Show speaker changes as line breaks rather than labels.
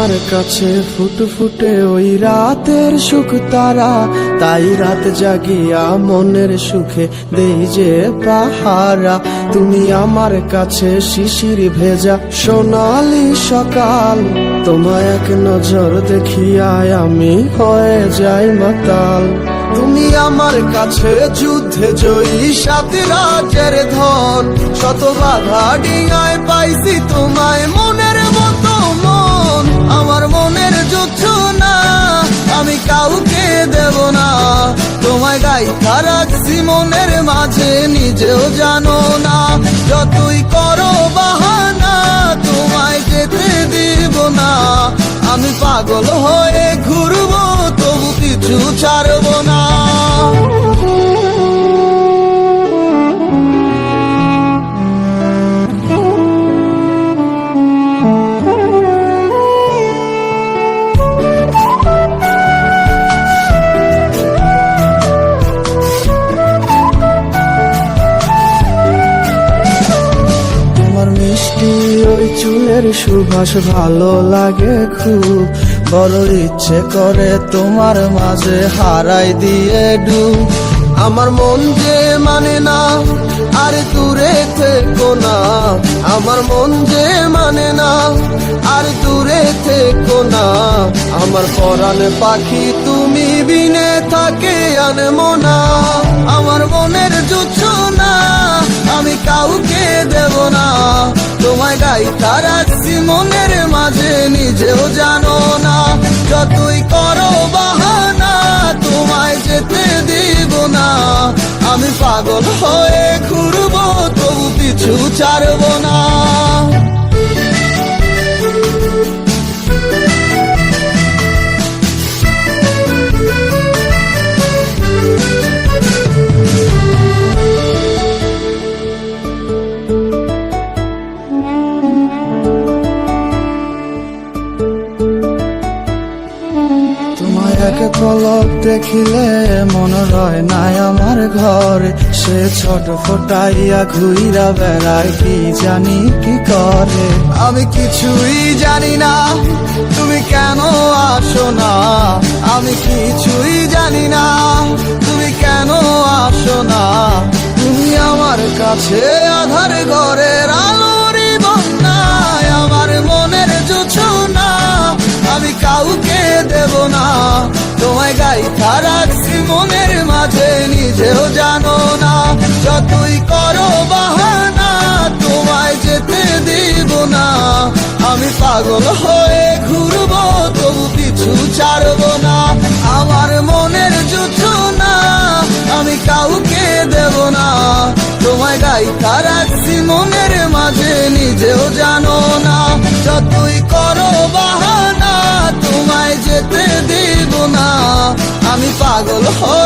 আমার কাছে ফুটফুটে ওই রাতের সুখ তারা, তাই রাত জাগিয়া মনের সুখে দেই যে পাহারা। তুমি আমার কাছে শিশির ভেজা সোনালি সকাল, তোমায় এক নজর দেখিয়ায় আমি হয়ে যাই মাতাল। তুমি আমার কাছে যুদ্ধে জয়ী সাত রাজ্যের ধন, শত বাধা ডিঙায় পাইছি তোমায় মনের মতো মন। আমার মনের যুদ্ধ না আমি কাউকে দেব না, তোমায় গাইথা রাখছি মনের মাঝে নিজেও জানো না। যতই করো বাহানা তোমায় যেতে দিব না, আমি পাগল হয়ে ঘুরবো তবু কিছু ছাড়বো না। মিষ্টি ওই চুলের সুবাস ভালো লাগে খুব, বড় ইচ্ছে করে তোমার মাঝে হারাই দিয়ে ডুব। আমার মন যে মানে না আর দূরে থেকো না, আমার মন যে মানে না আর দূরে থেকো না। আমার পরাণে পাখি তুমি বিনে থাকে আনমো না, আমার মনের যুদ্ধ না আমি কাউকে দেব না। তোমায় গাইথা রাখছি মনের মাঝে নিজেও জানো না, যতই করো বাহানা তোমায় যেতে দিব না। আমি পাগল হয়ে ঘুরবো তবু পিছু ছাড়বো না। এক পলক দেখিলে মন রয় নাই আমার ঘরে, সে ছোট ফোটাইয়া ঘুইরা বেড়ায় কি জানি কি করে। আমি কিছুই জানি না তুমি কেন আসো না, আমি কিছুই জানি না তুমি কেন আসো না। তুমি আমার কাছে আধার ঘরের আলোরই বন্যায়, আমার মনের জোছনা আমি কাউকে দেব না। তোমায় গাইথা রাখছি মনের মাঝে নিজেও জানো না, যতই করো বাহানা তোমায় যেতে দিব না। আমি পাগল হয়ে ঘুরবো তবু পিছু ছাড়বো না। আমার মনের যুদ্ধ না আমি কাউকে দেব না, তোমায় গাইথা রাখছি মনের মাঝে নিজেও জানো না। যতই করো বাহানা তোমায় যেতে দিব না, আমি পাগল হয়ে